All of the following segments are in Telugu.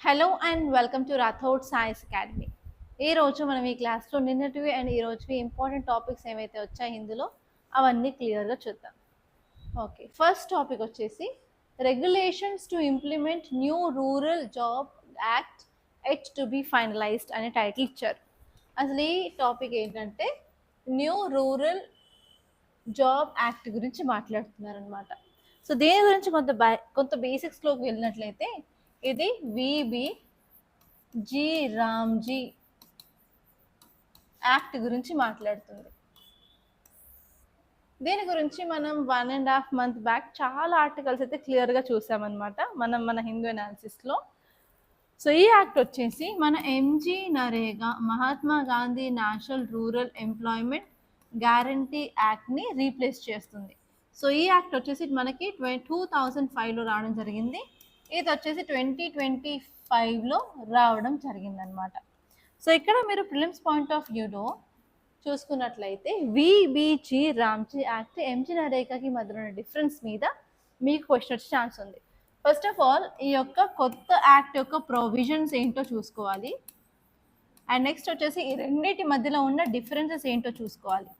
Hello and welcome to Rathod science academy. ఈరోజు మనం ఈ క్లాస్లో నిన్నటివి అండ్ ఈరోజువి ఇంపార్టెంట్ టాపిక్స్ ఏవైతే వచ్చాయి ఇందులో అవన్నీ క్లియర్గా చూద్దాం. ఓకే, ఫస్ట్ టాపిక్ వచ్చేసి regulations to implement new rural job act at to be finalized అనే టైటిల్ ఇచ్చారు. అసలు ఈ టాపిక్ ఏంటంటే న్యూ రూరల్ జాబ్ యాక్ట్ గురించి మాట్లాడుతున్నారనమాట. సో దీని గురించి కొంత బేసిక్స్లోకి వెళ్ళినట్లయితే ఇది విబి జి రామ్జీ యాక్ట్ గురించి మాట్లాడుతుంది. దీని గురించి మనం 1.5 month బ్యాక్ చాలా ఆర్టికల్స్ అయితే క్లియర్గా చూసామన్నమాట మన హిందూ అనాలిసిస్లో. సో ఈ యాక్ట్ వచ్చేసి మన M G NREGA Mahatma Gandhi national rural employment guarantee యాక్ట్ని రీప్లేస్ చేస్తుంది. సో ఈ యాక్ట్ వచ్చేసి మనకి 2005లో రావడం జరిగింది. ఇది వచ్చేసి 2025లో రావడం జరిగిందనమాట. సో ఇక్కడ మీరు ప్రిలిమ్స్ పాయింట్ ఆఫ్ వ్యూలో చూసుకున్నట్లయితే విబిజి రామ్జీ యాక్ట్ ఎంజీ నరేగాకి మధ్య ఉన్న డిఫరెన్స్ మీద మీకు క్వశ్చన్ వచ్చే ఛాన్స్ ఉంది. ఫస్ట్ ఆఫ్ ఆల్ ఈ యొక్క కొత్త యాక్ట్ యొక్క ప్రొవిజన్స్ ఏంటో చూసుకోవాలి. అండ్ నెక్స్ట్ వచ్చేసి ఈ రెండింటి మధ్యలో ఉన్న డిఫరెన్సెస్ ఏంటో చూసుకోవాలి.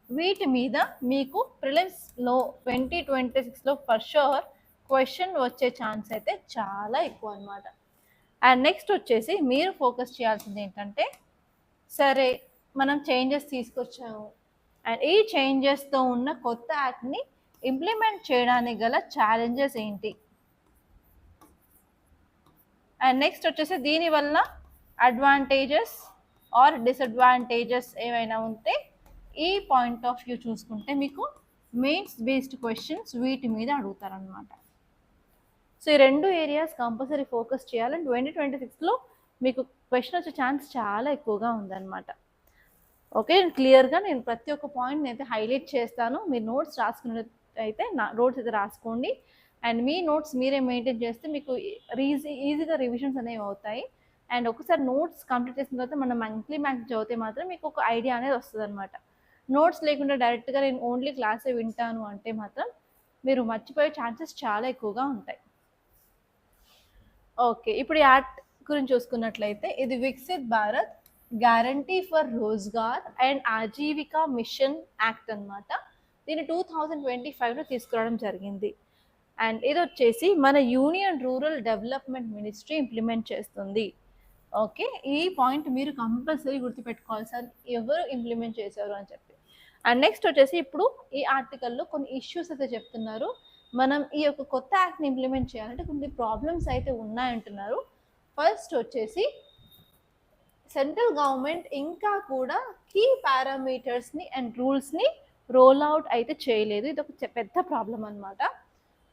వీటి మీద మీకు ప్రిలిమ్స్లో 2026లో ఫర్ షూర్ క్వశ్చన్ వచ్చే ఛాన్స్ అయితే చాలా ఎక్కువ అనమాట. అండ్ నెక్స్ట్ వచ్చేసి మీరు ఫోకస్ చేయాల్సింది ఏంటంటే, సరే మనం చేంజెస్ తీసుకొచ్చాము అండ్ ఈ చేంజెస్తో ఉన్న కొత్త యాక్ట్ని ఇంప్లిమెంట్ చేయడానికి గల ఛాలెంజెస్ ఏంటి, అండ్ నెక్స్ట్ వచ్చేసి దీనివల్ల అడ్వాంటేజెస్ ఆర్ డిసడ్వాంటేజెస్ ఏమైనా ఉంటే ఈ పాయింట్ ఆఫ్ వ్యూ చూసుకుంటే మీకు మెయిన్స్ బేస్డ్ క్వశ్చన్స్ వీటి మీద అడుగుతారనమాట. సో ఈ రెండు ఏరియాస్ కంపల్సరీ ఫోకస్ చేయాలని 2026లో మీకు క్వశ్చన్ వచ్చే ఛాన్స్ చాలా ఎక్కువగా ఉందన్నమాట. ఓకే, క్లియర్గా నేను ప్రతి ఒక్క పాయింట్ అయితే హైలైట్ చేస్తాను. మీరు నోట్స్ రాసుకున్నట్టయితే నోట్స్ అయితే రాసుకోండి. అండ్ మీ నోట్స్ మీరే మెయింటైన్ చేస్తే మీకు ఈజీగా రివిజన్స్ అనేవి అవుతాయి. అండ్ ఒకసారి నోట్స్ కంప్లీట్ చేసిన తర్వాత మనం మంత్లీ మ్యాథ్స్ చదివితే మాత్రం మీకు ఒక ఐడియా అనేది వస్తుంది అనమాట. నోట్స్ లేకుండా డైరెక్ట్గా నేను ఓన్లీ క్లాసే వింటాను అంటే మాత్రం మీరు మర్చిపోయే ఛాన్సెస్ చాలా ఎక్కువగా ఉంటాయి. ఓకే, ఇప్పుడు ఈ యాక్ట్ గురించి చూసుకున్నట్లయితే ఇది Viksit Bharat guarantee for Rozgar and Ajeevika mission act అనమాట. దీన్ని 2025లో తీసుకురావడం జరిగింది. అండ్ ఇది వచ్చేసి మన union rural development ministry implement చేస్తుంది. ఓకే, ఈ పాయింట్ మీరు కంపల్సరీ గుర్తుపెట్టుకోవాలి సార్, ఎవరు ఇంప్లిమెంట్ చేశారు అని చెప్పి. అండ్ నెక్స్ట్ వచ్చేసి ఇప్పుడు ఈ ఆర్టికల్లో కొన్ని ఇష్యూస్ అయితే చెప్తున్నారు. మనం ఈ యొక్క కొత్త యాక్ట్ని ఇంప్లిమెంట్ చేయాలంటే కొన్ని ప్రాబ్లమ్స్ అయితే ఉన్నాయంటున్నారు. ఫస్ట్ వచ్చేసి సెంట్రల్ గవర్నమెంట్ ఇంకా కూడా కీ పారామీటర్స్ని అండ్ రూల్స్ని రోల్ అవుట్ అయితే చేయలేదు. ఇది ఒక పెద్ద ప్రాబ్లం అనమాట.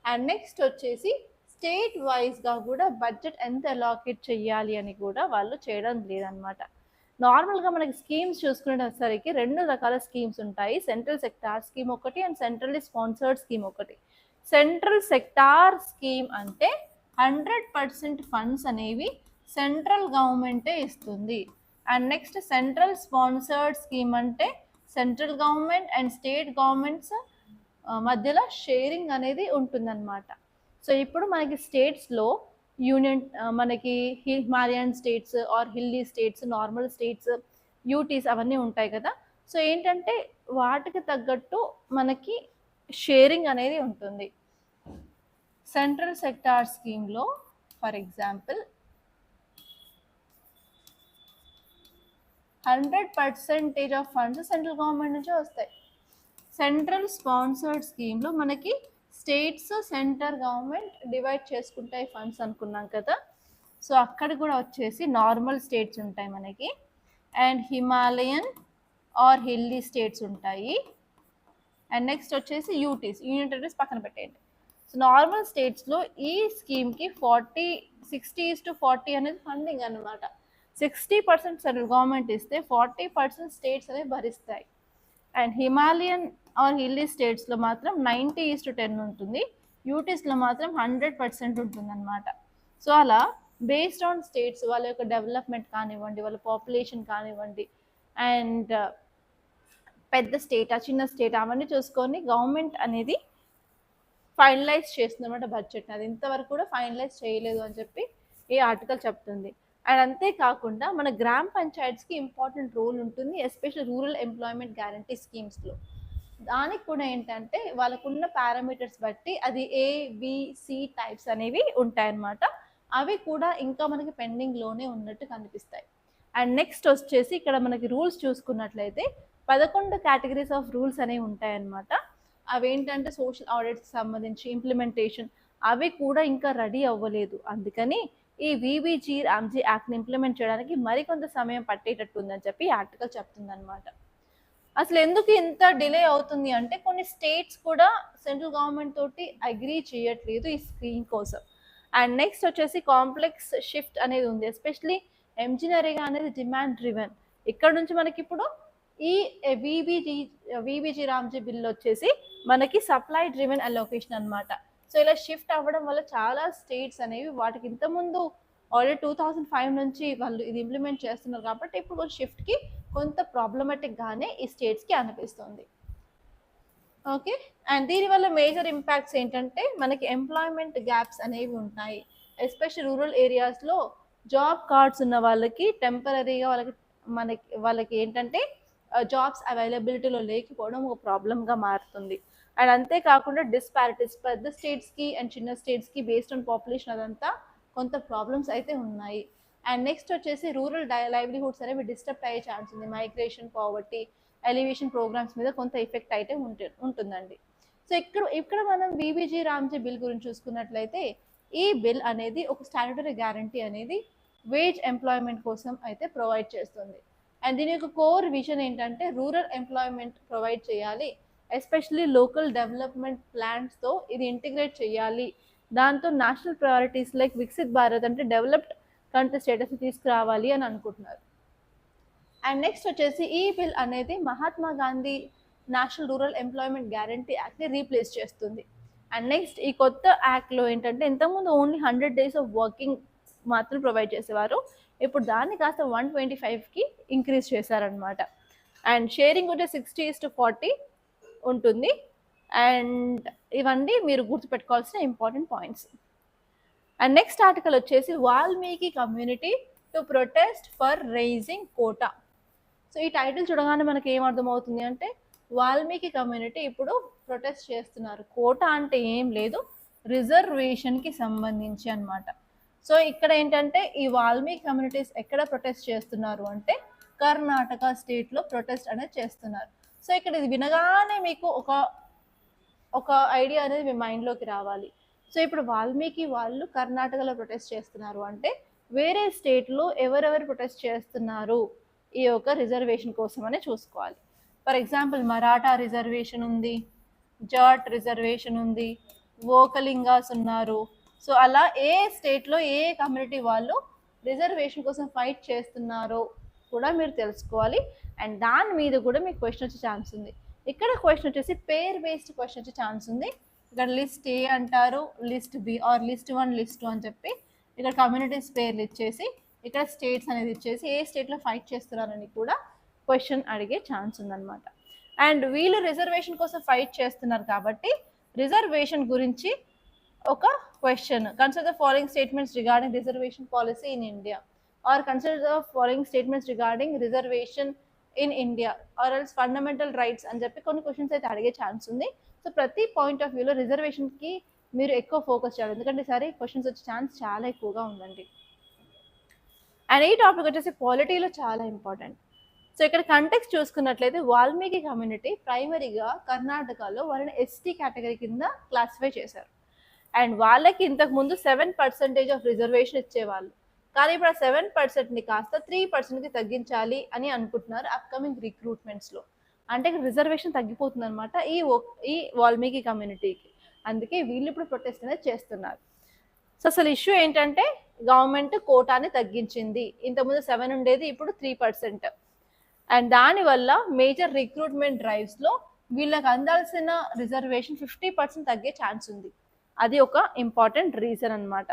అండ్ నెక్స్ట్ వచ్చేసి స్టేట్ వైజ్గా కూడా బడ్జెట్ ఎంత అలాకేట్ చేయాలి అని కూడా వాళ్ళు చేయడం లేదనమాట. నార్మల్గా మనకి స్కీమ్స్ చూసుకునేసరికి 2 రకాల స్కీమ్స్ ఉంటాయి. సెంట్రల్ సెక్టార్ స్కీమ్ ఒకటి అండ్ సెంట్రల్లీ స్పాన్సర్డ్ స్కీమ్ ఒకటి. సెంట్రల్ సెక్టార్ స్కీమ్ అంటే 100% ఫండ్స్ అనేవి సెంట్రల్ గవర్నమెంటే ఇస్తుంది. And next central sponsored scheme అంటే central government and state governments మధ్యలో షేరింగ్ అనేది ఉంటుందన్నమాట. సో ఇప్పుడు మనకి స్టేట్స్లో యూనియన్ మనకి Himalayan states or hilly states, normal states, UTs అవన్నీ ఉంటాయి కదా. సో ఏంటంటే వాటికి తగ్గట్టు మనకి షేరింగ్ అనేది ఉంటుంది. సెంట్రల్ సెక్టార్ స్కీమ్లో for example 100% of funds central government నుంచే వస్తాయి. సెంట్రల్ స్పాన్సర్డ్ స్కీమ్లో మనకి స్టేట్స్ సెంటర్ గవర్నమెంట్ డివైడ్ చేసుకుంటాయి ఫండ్స్ అనుకున్నాం కదా. సో అక్కడ కూడా వచ్చేసి నార్మల్ స్టేట్స్ ఉంటాయి మనకి and Himalayan or hilly states ఉంటాయి. అండ్ నెక్స్ట్ వచ్చేసి యూటీస్, యూనియన్ టెరిటరీస్ పక్కన పెట్టేయండి. సో నార్మల్ స్టేట్స్లో ఈ స్కీమ్కి 60:40 అనేది ఫండింగ్ అనమాట. 60% సెంట్రల్ గవర్నమెంట్ ఇస్తే 40% స్టేట్స్ అనేవి భరిస్తాయి. అండ్ హిమాలయన్ ఆర్ హిల్లీ స్టేట్స్లో మాత్రం 90:10 ఉంటుంది. యూటీస్లో మాత్రం 100% ఉంటుంది అనమాట. సో అలా బేస్డ్ ఆన్ స్టేట్స్ వాళ్ళ యొక్క డెవలప్మెంట్ కానివ్వండి, వాళ్ళ పాపులేషన్ కానివ్వండి, అండ్ పెద్ద స్టేటా చిన్న స్టేట్ అవన్నీ చూసుకొని గవర్నమెంట్ అనేది ఫైనలైజ్ చేస్తుందన్నమాట బడ్జెట్ని. అది ఇంతవరకు కూడా ఫైనలైజ్ చేయలేదు అని చెప్పి ఈ ఆర్టికల్ చెప్తుంది. అండ్ అంతేకాకుండా మన గ్రామ పంచాయత్స్కి ఇంపార్టెంట్ రోల్ ఉంటుంది, ఎస్పెషల్ రూరల్ ఎంప్లాయ్మెంట్ గ్యారంటీ స్కీమ్స్లో. దానికి కూడా ఏంటంటే వాళ్ళకున్న పారామీటర్స్ బట్టి అది ఏబిసి టైప్స్ అనేవి ఉంటాయన్నమాట. అవి కూడా ఇంకా మనకి పెండింగ్లోనే ఉన్నట్టు కనిపిస్తాయి. అండ్ నెక్స్ట్ వచ్చేసి ఇక్కడ మనకి రూల్స్ చూసుకున్నట్లయితే 11 కేటగిరీస్ ఆఫ్ రూల్స్ అనేవి ఉంటాయన్నమాట. అవి ఏంటంటే సోషల్ ఆడిట్స్కి సంబంధించి ఇంప్లిమెంటేషన్ అవి కూడా ఇంకా రెడీ అవ్వలేదు. అందుకని ఈ విబిజీ రామ్జీ యాక్ట్ని ఇంప్లిమెంట్ చేయడానికి మరికొంత సమయం పట్టేటట్టు ఉందని చెప్పి ఆర్టికల్ చెప్తుందన్నమాట. అసలు ఎందుకు ఇంత డిలే అవుతుంది అంటే కొన్ని స్టేట్స్ కూడా సెంట్రల్ గవర్నమెంట్ తోటి అగ్రీ చేయట్లేదు ఈ స్కీమ్ కోసం. అండ్ నెక్స్ట్ వచ్చేసి కాంప్లెక్స్ షిఫ్ట్ అనేది ఉంది, ఎస్పెషలీ ఎంజినరీగా అనేది డిమాండ్ డ్రివెన్. ఇక్కడ నుంచి మనకి ఇప్పుడు ఈ విబిజీ రామ్జీ బిల్ వచ్చేసి మనకి సప్లై డ్రివెన్ అలొకేషన్ అనమాట. సో ఇలా షిఫ్ట్ అవ్వడం వల్ల చాలా స్టేట్స్ అనేవి వాటికి ఇంతకుముందు ఆల్రెడీ 2005 నుంచి వాళ్ళు ఇది ఇంప్లిమెంట్ చేస్తున్నారు కాబట్టి ఇప్పుడు షిఫ్ట్కి కొంత ప్రాబ్లమాటిక్గానే ఈ స్టేట్స్కి అనిపిస్తుంది. ఓకే, అండ్ దీనివల్ల మేజర్ ఇంపాక్ట్స్ ఏంటంటే మనకి ఎంప్లాయ్మెంట్ గ్యాప్స్ అనేవి ఉంటాయి, ఎస్పెషల్ రూరల్ ఏరియాస్లో జాబ్ కార్డ్స్ ఉన్న వాళ్ళకి టెంపరీగా వాళ్ళకి ఏంటంటే జాబ్స్ అవైలబిలిటీలో లేకపోవడం ఒక ప్రాబ్లంగా మారుతుంది. అండ్ అంతేకాకుండా డిస్పారిటీస్ పెద్ద స్టేట్స్కి అండ్ చిన్న స్టేట్స్కి బేస్డ్ ఆన్ పాపులేషన్ అదంతా కొంత ప్రాబ్లమ్స్ అయితే ఉన్నాయి. అండ్ నెక్స్ట్ వచ్చేసి రూరల్ లైవ్లీహుడ్స్ అనేవి డిస్టర్బ్ అయ్యే ఛాన్స్ ఉంది, మైగ్రేషన్, పావర్టీ, ఎలివేషన్ ప్రోగ్రామ్స్ మీద కొంత ఎఫెక్ట్ అయితే ఉంటుందండి. సో ఇక్కడ మనం విబిజీ రామ్జీ బిల్ గురించి చూసుకున్నట్లయితే ఈ బిల్ అనేది ఒక స్టాట్యుటరీ గ్యారంటీ అనేది వేజ్ ఎంప్లాయ్మెంట్ కోసం అయితే ప్రొవైడ్ చేస్తుంది. అండ్ దీని యొక్క కోర్ విజన్ ఏంటంటే రూరల్ ఎంప్లాయ్మెంట్ ప్రొవైడ్ చేయాలి, ఎస్పెషలీ లోకల్ డెవలప్మెంట్ ప్లాన్స్తో ఇది ఇంటిగ్రేట్ చేయాలి, దాంతో national priorities like Viksit Bharat అంటే డెవలప్డ్ కంట్రీ స్టేటస్ తీసుకురావాలి అని అనుకుంటున్నారు. అండ్ నెక్స్ట్ వచ్చేసి ఈ బిల్ అనేది Mahatma Gandhi national rural employment guarantee యాక్ట్ని రీప్లేస్ చేస్తుంది. అండ్ నెక్స్ట్ ఈ కొత్త యాక్ట్లో ఏంటంటే ఇంతకుముందు ఓన్లీ 100 days ఆఫ్ వర్కింగ్ మాత్రం ప్రొవైడ్ చేసేవారు, ఇప్పుడు దాన్ని కాస్త 125కి ఇంక్రీజ్ చేశారనమాట. అండ్ షేరింగ్ వచ్చే 60:40 ఉంటుంది. అండ్ ఇవన్నీ మీరు గుర్తుపెట్టుకోవాల్సిన important points. And next article వచ్చేసి Valmiki community to protest for raising quota. So ఈ టైటిల్ చూడగానే మనకి ఏం అర్థమవుతుంది అంటే వాల్మీకి కమ్యూనిటీ ఇప్పుడు ప్రొటెస్ట్ చేస్తున్నారు. కోటా అంటే ఏం లేదు, రిజర్వేషన్కి సంబంధించి అనమాట. సో ఇక్కడ ఏంటంటే ఈ వాల్మీకి కమ్యూనిటీస్ ఎక్కడ ప్రొటెస్ట్ చేస్తున్నారు అంటే కర్ణాటక స్టేట్లో ప్రొటెస్ట్ అనేది చేస్తున్నారు. సో ఇక్కడ ఇది వినగానే మీకు ఒక ఐడియా అనేది మీ మైండ్లోకి రావాలి. సో ఇప్పుడు వాల్మీకి వాళ్ళు కర్ణాటకలో ప్రొటెస్ట్ చేస్తున్నారు అంటే వేరే స్టేట్లో ఎవరెవరు ప్రొటెస్ట్ చేస్తున్నారు ఈ యొక్క రిజర్వేషన్ కోసం అని చూసుకోవాలి. ఫర్ ఎగ్జాంపుల్ మరాఠా రిజర్వేషన్ ఉంది, జాట్ రిజర్వేషన్ ఉంది, వోకలింగాస్ ఉన్నారు. సో అలా ఏ స్టేట్లో ఏ కమ్యూనిటీ వాళ్ళు రిజర్వేషన్ కోసం ఫైట్ చేస్తున్నారో కూడా మీరు తెలుసుకోవాలి. అండ్ దాని మీద కూడా మీకు క్వశ్చన్ వచ్చే ఛాన్స్ ఉంది. ఇక్కడ క్వశ్చన్ వచ్చేసి పేర్ బేస్డ్ క్వశ్చన్ వచ్చే ఛాన్స్ ఉంది. ఇక్కడ లిస్ట్ ఏ అంటారు, list B or list 1 list 2 అని చెప్పి ఇక్కడ కమ్యూనిటీస్ పేర్లు ఇచ్చేసి ఇక్కడ స్టేట్స్ అనేది ఇచ్చేసి ఏ స్టేట్లో ఫైట్ చేస్తున్నారని కూడా క్వశ్చన్ అడిగే ఛాన్స్ ఉందన్నమాట. అండ్ వీళ్ళు రిజర్వేషన్ కోసం ఫైట్ చేస్తున్నారు కాబట్టి రిజర్వేషన్ గురించి ఒక question, consider the following statements regarding reservation policy in India or consider the following statements regarding reservation in India or else fundamental rights అని చెప్పి కొన్ని క్వశ్చన్స్ అయితే అడిగే ఛాన్స్ ఉంది. సో ప్రతి పాయింట్ ఆఫ్ వ్యూలో రిజర్వేషన్కి మీరు ఎక్కువ ఫోకస్ చేయాలి, ఎందుకంటే ఈసారి క్వశ్చన్స్ వచ్చే ఛాన్స్ చాలా ఎక్కువగా ఉందండి. అండ్ ఈ టాపిక్ వచ్చేసి పాలిటీలో చాలా ఇంపార్టెంట్. సో ఇక్కడ కంటెక్స్ట్ చూసుకున్నట్లయితే వాల్మీకి కమ్యూనిటీ ప్రైమరీగా కర్ణాటకలో వాళ్ళని ఎస్టీ కేటగిరీ కింద క్లాసిఫై చేశారు. అండ్ వాళ్ళకి ఇంతకుముందు 7% ఆఫ్ రిజర్వేషన్ ఇచ్చేవాళ్ళు, కానీ ఇప్పుడు ఆ 7%ని కాస్త 3%కి తగ్గించాలి అని అనుకుంటున్నారు అప్కమింగ్ రిక్రూట్మెంట్స్లో. అంటే రిజర్వేషన్ తగ్గిపోతుంది అనమాట ఈ వాల్మీకి కమ్యూనిటీకి, అందుకే వీళ్ళు ఇప్పుడు ప్రొటెస్ట్ అనేది చేస్తున్నారు. సో అసలు ఇష్యూ ఏంటంటే గవర్నమెంట్ కోటాని తగ్గించింది, ఇంతకుముందు 7 ఉండేది ఇప్పుడు 3%. అండ్ దానివల్ల మేజర్ రిక్రూట్మెంట్ డ్రైవ్స్లో వీళ్ళకి అందాల్సిన రిజర్వేషన్ 50% తగ్గే ఛాన్స్ ఉంది, అది ఒక ఇంపార్టెంట్ రీజన్ అనమాట.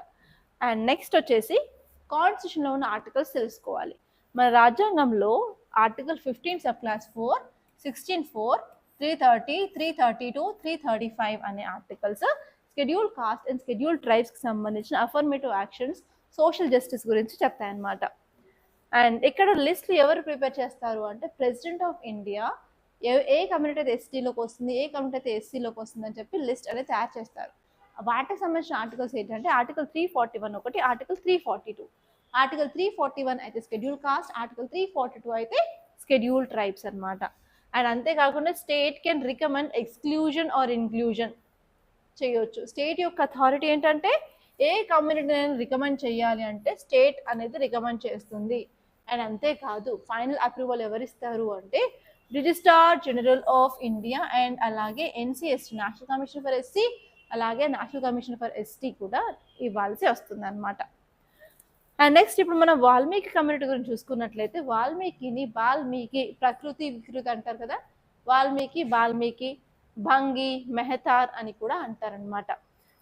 అండ్ నెక్స్ట్ వచ్చేసి కాన్స్టిట్యూషన్లో ఉన్న ఆర్టికల్స్ తెలుసుకోవాలి. మన రాజ్యాంగంలో ఆర్టికల్ 15 సబ్ క్లాస్ 4, 16(4), 330, 332, 335 అనే articles schedule caste and schedule ట్రైబ్స్కి సంబంధించిన అఫర్మేటివ్ యాక్షన్స్ సోషల్ జస్టిస్ గురించి చెప్తాయన్నమాట. అండ్ ఇక్కడ లిస్ట్ ఎవరు ప్రిపేర్ చేస్తారు అంటే ప్రెసిడెంట్ ఆఫ్ ఇండియా ఏ కమ్యూనిటీ అయితే ఎస్టీలోకి వస్తుంది, ఏ కమ్యూనిటీ అయితే ఎస్సీలోకి వస్తుంది అని చెప్పి లిస్ట్ అనేది తయారు చేస్తారు. వాటికి సంబంధించిన ఆర్టికల్స్ ఏంటంటే ఆర్టికల్ 341 ఒకటి, ఆర్టికల్ 342. ఆర్టికల్ 341 అయితే షెడ్యూల్ కాస్ట్, ఆర్టికల్ 342 అయితే షెడ్యూల్ ట్రైబ్స్ అనమాట. అండ్ అంతేకాకుండా state can recommend exclusion or inclusion చేయొచ్చు. స్టేట్ యొక్క అథారిటీ ఏంటంటే ఏ కమ్యూనిటీని రికమెండ్ చేయాలి అంటే స్టేట్ అనేది రికమెండ్ చేస్తుంది. అండ్ అంతేకాదు ఫైనల్ అప్రూవల్ ఎవరిస్తారు అంటే registrar general of India and అలాగే NCST national commission for SC, అలాగే నేషనల్ కమిషన్ ఫర్ ఎస్టీ కూడా ఇవ్వాల్సి వస్తుంది అనమాట. అండ్ నెక్స్ట్ ఇప్పుడు మనం వాల్మీకి కమ్యూనిటీ గురించి చూసుకున్నట్లయితే వాల్మీకి ప్రకృతి వికృతి అంటారు కదా, వాల్మీకి భంగి మెహతార్ అని కూడా అంటారనమాట.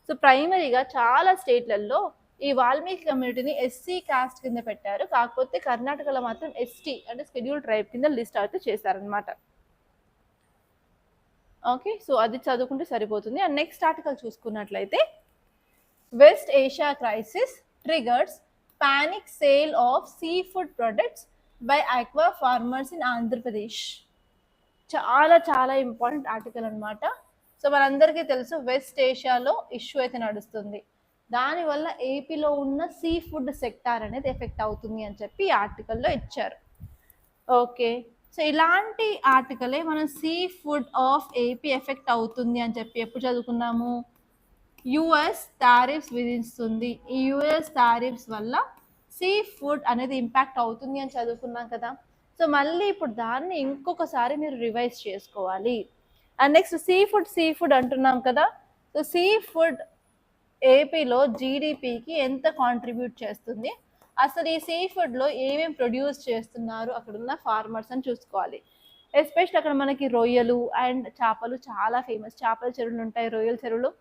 సో ప్రైమరీగా చాలా స్టేట్లలో ఈ వాల్మీకి కమ్యూనిటీని ఎస్సీ కాస్ట్ కింద పెట్టారు, కాకపోతే కర్ణాటకలో మాత్రం ఎస్టీ అంటే షెడ్యూల్ ట్రైబ్ కింద లిస్ట్ అయితే చేశారనమాట. ఓకే, సో అది చదువుకుంటే సరిపోతుంది. అండ్ నెక్స్ట్ ఆర్టికల్ చూసుకున్నట్లయితే west Asia crisis triggers panic sale of seafood products by aqua farmers in Andhra Pradesh. చాలా ఇంపార్టెంట్ ఆర్టికల్ అనమాట. సో మనందరికీ తెలుసు వెస్ట్ ఏషియాలో ఇష్యూ అయితే నడుస్తుంది, దానివల్ల ఏపీలో ఉన్న సీ ఫుడ్ సెక్టార్ అనేది ఎఫెక్ట్ అవుతుంది అని చెప్పి ఈ ఆర్టికల్లో ఇచ్చారు. ఓకే, సో ఇలాంటి ఆర్టికలే మనం sea food of AP effect అవుతుంది అని చెప్పి ఎప్పుడు చదువుకున్నాము, యుఎస్ టారిఫ్స్ విధిస్తుంది, ఈ యుఎస్ టారిఫ్స్ వల్ల సీ ఫుడ్ అనేది ఇంపాక్ట్ అవుతుంది అని చదువుకున్నాం కదా. సో మళ్ళీ ఇప్పుడు దాన్ని ఇంకొకసారి మీరు రివైజ్ చేసుకోవాలి. అండ్ నెక్స్ట్ సీ ఫుడ్ అంటున్నాం కదా. సో సీ ఫుడ్ ఏపీలో జీడిపికి ఎంత కాంట్రిబ్యూట్ చేస్తుంది, అసలు ఈ సీ ఫుడ్లో ఏమేమి ప్రొడ్యూస్ చేస్తున్నారు అక్కడ ఉన్న ఫార్మర్స్ అని చూసుకోవాలి. ఎస్పెషల్ అక్కడ మనకి రొయ్యలు అండ్ చేపలు చాలా ఫేమస్, చేపల చెరువులు ఉంటాయి, రొయ్యల చెరువులు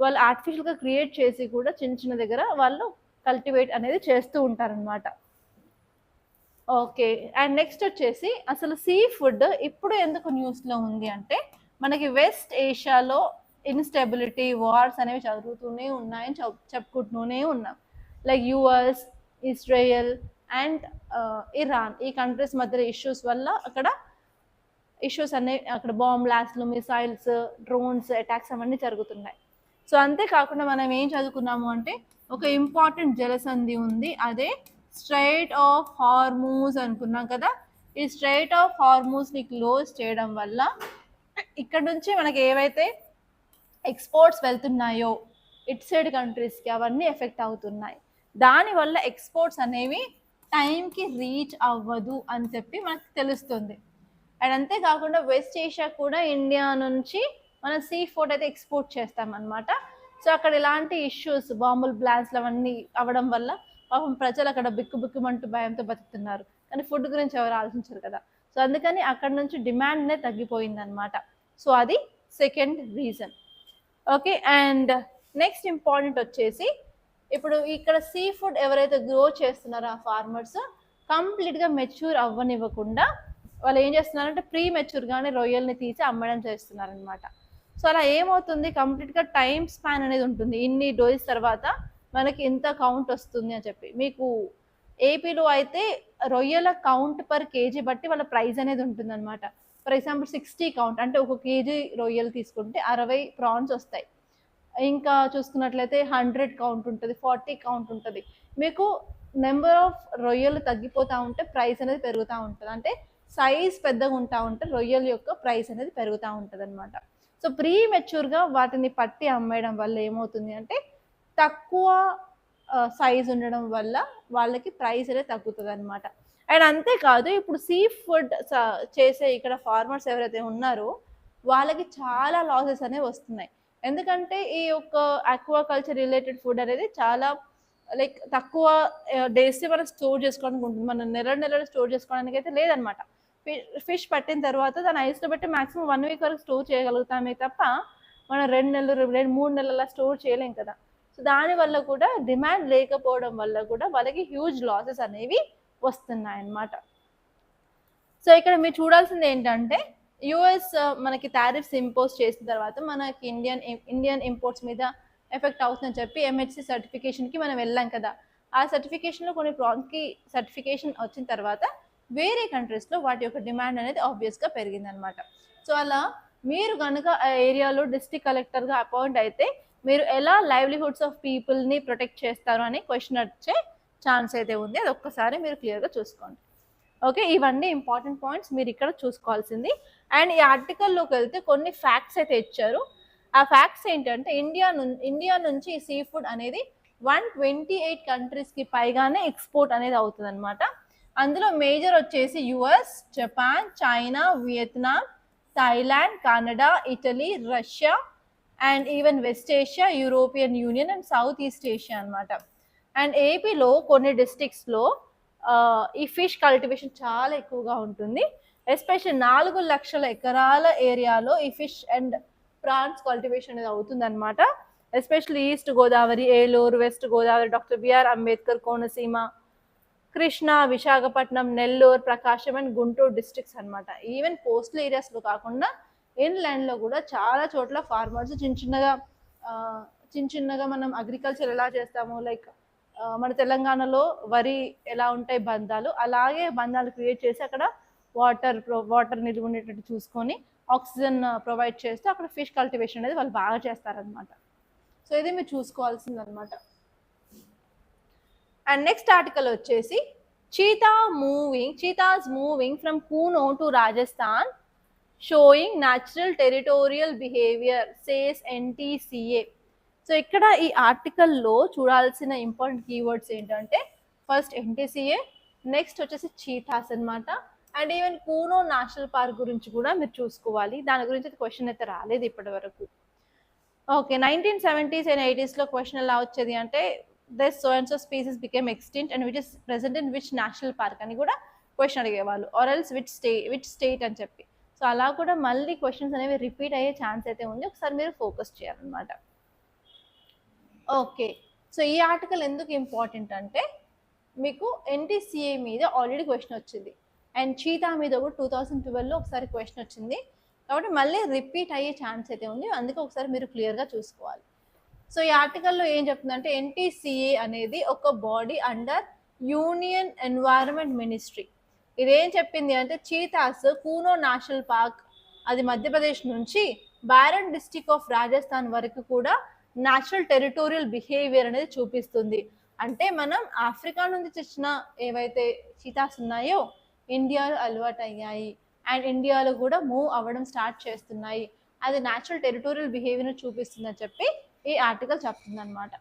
వాళ్ళు ఆర్టిఫిషియల్గా క్రియేట్ చేసి కూడా చిన్న దగ్గర వాళ్ళు కల్టివేట్ అనేది చేస్తూ ఉంటారనమాట. ఓకే, అండ్ నెక్స్ట్ వచ్చేసి అసలు సీ ఫుడ్ ఇప్పుడు ఎందుకు న్యూస్లో ఉంది అంటే మనకి వెస్ట్ ఏషియాలో ఇన్స్టెబిలిటీ వార్స్ అనేవి జరుగుతూనే ఉన్నాయని చెప్పుకుంటూనే ఉన్నాం. Like US, Israel and Iran, ఈ కంట్రీస్ మధ్య ఇష్యూస్ వల్ల అక్కడ ఇష్యూస్ అనేవి, అక్కడ బాంబ్ బ్లాస్ట్లు, మిసైల్స్, డ్రోన్స్ అటాక్స్ అవన్నీ జరుగుతున్నాయి. సో అంతేకాకుండా మనం ఏం చదువుకున్నాము అంటే ఒక ఇంపార్టెంట్ జలసంధి ఉంది, అదే స్ట్రైట్ ఆఫ్ హార్మూజ్ అనుకున్నాం కదా. ఈ స్ట్రైట్ ఆఫ్ హార్మూజ్ని క్లోజ్ చేయడం వల్ల ఇక్కడ నుంచి మనకి ఏవైతే ఎక్స్పోర్ట్స్ వెళ్తున్నాయో ఇట్ సైడ్ కంట్రీస్కి అవన్నీ ఎఫెక్ట్ అవుతున్నాయి. దానివల్ల ఎక్స్పోర్ట్స్ అనేవి టైంకి రీచ్ అవ్వదు అని చెప్పి మనకు తెలుస్తుంది. అండ్ అంతేకాకుండా వెస్ట్ ఏషియా కూడా ఇండియా నుంచి మనం సీ ఫుడ్ అయితే ఎక్స్పోర్ట్ చేస్తామన్నమాట. సో అక్కడ ఇలాంటి ఇష్యూస్, బాంబుల్ బ్లాస్ట్లు అవన్నీ అవ్వడం వల్ల పాపం ప్రజలు అక్కడ బిక్కుమంటూ భయంతో బతుకుతున్నారు, కానీ ఫుడ్ గురించి ఎవరు ఆలోచించరు కదా. సో అందుకని అక్కడ నుంచి డిమాండ్ అనేది తగ్గిపోయిందనమాట. సో అది second reason. Okay, and next important వచ్చేసి ఇప్పుడు ఇక్కడ సీ ఫుడ్ ఎవరైతే గ్రో చేస్తున్నారో ఆ ఫార్మర్స్ కంప్లీట్గా మెచ్యూర్ అవ్వనివ్వకుండా వాళ్ళు ఏం చేస్తున్నారంటే ప్రీ మెచ్యూర్గానే రొయ్యల్ని తీసి అమ్మడం చేస్తున్నారనమాట. సో అలా ఏమవుతుంది, కంప్లీట్గా టైం స్పాన్ అనేది ఉంటుంది, ఇన్ని డోస్ తర్వాత మనకి ఎంత కౌంట్ వస్తుంది అని చెప్పి. మీకు ఏపీలో అయితే రొయ్యల కౌంట్ పర్ కేజీ బట్టి వాళ్ళ ప్రైస్ అనేది ఉంటుందన్నమాట. ఫర్ ఎగ్జాంపుల్ 60 కౌంట్ అంటే ఒక కేజీ రొయ్యలు తీసుకుంటే 60 ప్రాన్స్ వస్తాయి. ఇంకా చూసుకున్నట్లయితే 100 కౌంట్ ఉంటుంది, 40 కౌంట్ ఉంటుంది. మీకు నెంబర్ ఆఫ్ రొయ్యలు తగ్గిపోతూ ఉంటే ప్రైస్ అనేది పెరుగుతూ ఉంటుంది, అంటే సైజ్ పెద్దగా ఉంటా ఉంటే రొయ్యల యొక్క ప్రైస్ అనేది పెరుగుతూ ఉంటుంది అనమాట. సో ప్రీ మెచ్యూర్గా వాటిని పట్టి అమ్మేయడం వల్ల ఏమవుతుంది అంటే తక్కువ సైజ్ ఉండడం వల్ల వాళ్ళకి ప్రైస్ అనేది తగ్గుతుంది అనమాట. అండ్ అంతేకాదు ఇప్పుడు సీ ఫుడ్ చేసే ఇక్కడ ఫార్మర్స్ ఎవరైతే ఉన్నారో వాళ్ళకి చాలా లాసెస్ అనేవి వస్తున్నాయి. ఎందుకంటే ఈ యొక్క ఆక్వాకల్చర్ రిలేటెడ్ ఫుడ్ అనేది చాలా లైక్ తక్కువ డేస్ మనం స్టోర్ చేసుకోవడానికి ఉంటుంది, మనం నెలలు స్టోర్ చేసుకోవడానికి అయితే లేదనమాట. ఫిష్ పట్టిన తర్వాత దాన్ని ఐస్లో పెట్టి మాక్సిమం 1 వీక్ వరకు స్టోర్ చేయగలుగుతామే తప్ప మనం 2 నెలలు 3 నెలల స్టోర్ చేయలేం కదా. సో దానివల్ల కూడా డిమాండ్ లేకపోవడం వల్ల కూడా వాళ్ళకి హ్యూజ్ లాసెస్ అనేవి వస్తున్నాయి అన్నమాట. సో ఇక్కడ మీరు చూడాల్సింది ఏంటంటే యుఎస్ మనకి టారిఫ్స్ ఇంపోజ్ చేసిన తర్వాత మనకి ఇండియన్ ఇంపోర్ట్స్ మీద ఎఫెక్ట్ అవుతుందని చెప్పి ఎంహెచ్సి సర్టిఫికేషన్కి మనం వెళ్ళాం కదా. ఆ సర్టిఫికేషన్లో కొన్ని ప్రాన్స్కి సర్టిఫికేషన్ వచ్చిన తర్వాత వేరే కంట్రీస్లో వాటి యొక్క డిమాండ్ అనేది ఆబ్వియస్గా పెరిగిందనమాట. సో అలా మీరు కనుక ఆ ఏరియాలో డిస్ట్రిక్ట్ కలెక్టర్గా అపాయింట్ అయితే మీరు ఎలా లైవ్లీహుడ్స్ ఆఫ్ పీపుల్ని ప్రొటెక్ట్ చేస్తారు అనే క్వశ్చన్ వచ్చే ఛాన్స్ అయితే ఉంది. అది ఒక్కసారి మీరు క్లియర్గా చూసుకోండి. ఓకే, ఇవన్నీ ఇంపార్టెంట్ పాయింట్స్ మీరు ఇక్కడ చూసుకోవాల్సింది. అండ్ ఈ ఆర్టికల్లోకి వెళ్తే కొన్ని ఫ్యాక్ట్స్ అయితే ఇచ్చారు. ఆ ఫ్యాక్ట్స్ ఏంటంటే ఇండియా నుంచి సీ ఫుడ్ అనేది 128 కంట్రీస్కి పైగానే ఎక్స్పోర్ట్ అనేది అవుతుంది అనమాట. అందులో మేజర్ వచ్చేసి US, Japan, China, Vietnam, Thailand, Canada, Italy, Russia and even west Asia, European union and south east Asia అనమాట. అండ్ ఏపీలో కొన్ని డిస్ట్రిక్ట్స్లో ఈ ఫిష్ కల్టివేషన్ చాలా ఎక్కువగా ఉంటుంది. ఎస్పెషల్లీ 4 లక్షల ఎకరాల ఏరియాలో ఈ ఫిష్ అండ్ ప్రాన్స్ కల్టివేషన్ అనేది అవుతుంది అనమాట. Especially east Godavari, Eluru, west Godavari, doctor BR Ambedkar, Konaseema, Krishna, Visakhapatnam, Nellore, Prakasam and Guntur districts అనమాట. ఈవెన్ కోస్టల్ ఏరియాస్లో కాకుండా ఇన్లాండ్లో కూడా చాలా చోట్ల ఫార్మర్స్ చిన్న చిన్నగా మనం అగ్రికల్చర్ ఎలా చేస్తామో లైక్ మన తెలంగాణలో వరి ఎలా ఉంటాయి బంధాలు, అలాగే బంధాలు క్రియేట్ చేసి అక్కడ వాటర్ నిలువ ఉండేటట్టు చూసుకొని ఆక్సిజన్ ప్రొవైడ్ చేస్తూ అక్కడ ఫిష్ కల్టివేషన్ అనేది వాళ్ళు బాగా చేస్తారనమాట. సో ఇది మీరు చూసుకోవాల్సింది అనమాట. అండ్ నెక్స్ట్ ఆర్టికల్ వచ్చేసి cheetahs moving from Kuno to Rajasthan showing natural territorial behaviour says NTCA. So ఇక్కడ ఈ ఆర్టికల్లో చూడాల్సిన ఇంపార్టెంట్ కీవర్డ్స్ ఏంటంటే ఫస్ట్ NTCA, నెక్స్ట్ వచ్చేసి చీతాస్ అనమాట. And even Kuno national park గురించి కూడా మీరు చూసుకోవాలి. దాని గురించి క్వశ్చన్ అయితే రాలేదు ఇప్పటి వరకు. ఓకే, 1970s and 80sలో క్వశ్చన్ ఎలా వచ్చేది అంటే this so and so species became extinct and which is present in which national park అని కూడా క్వశ్చన్ అడిగేవాళ్ళు, ఆర్ ఎల్స్ విచ్ స్టేట్ అని చెప్పి. సో అలా కూడా మళ్ళీ క్వశ్చన్స్ అనేవి రిపీట్ అయ్యే ఛాన్స్ అయితే ఉంది. ఒకసారి మీరు ఫోకస్ చేయాలన్నమాట. ఓకే, సో ఈ ఆర్టికల్ ఎందుకు ఇంపార్టెంట్ అంటే మీకు NTCA మీద ఆల్రెడీ క్వశ్చన్ వచ్చింది అండ్ చీతా మీద కూడా 2012లో ఒకసారి క్వశ్చన్ వచ్చింది. కాబట్టి మళ్ళీ రిపీట్ అయ్యే ఛాన్స్ అయితే ఉంది. అందుకే ఒకసారి మీరు క్లియర్గా చూసుకోవాలి. సో ఈ ఆర్టికల్లో ఏం చెప్తుందంటే NTCA అనేది ఒక body under union environment ministry. ఇదేం చెప్పింది అంటే చీతాస్ కూనో నేషనల్ పార్క్ అది మధ్యప్రదేశ్ నుంచి బారన్ డిస్ట్రిక్ట్ ఆఫ్ రాజస్థాన్ వరకు కూడా న్యాచురల్ టెరిటోరియల్ బిహేవియర్ అనేది చూపిస్తుంది. అంటే మనం ఆఫ్రికా నుంచి తెచ్చిన ఏవైతే చీతాస్ ఉన్నాయో ఇండియాలో అలవాటు అయ్యాయి అండ్ ఇండియాలో కూడా మూవ్ అవ్వడం స్టార్ట్ చేస్తున్నాయి, అది న్యాచురల్ టెరిటోరియల్ బిహేవియర్ చూపిస్తుందని చెప్పి ఈ ఆర్టికల్ చెప్తుంది అనమాట.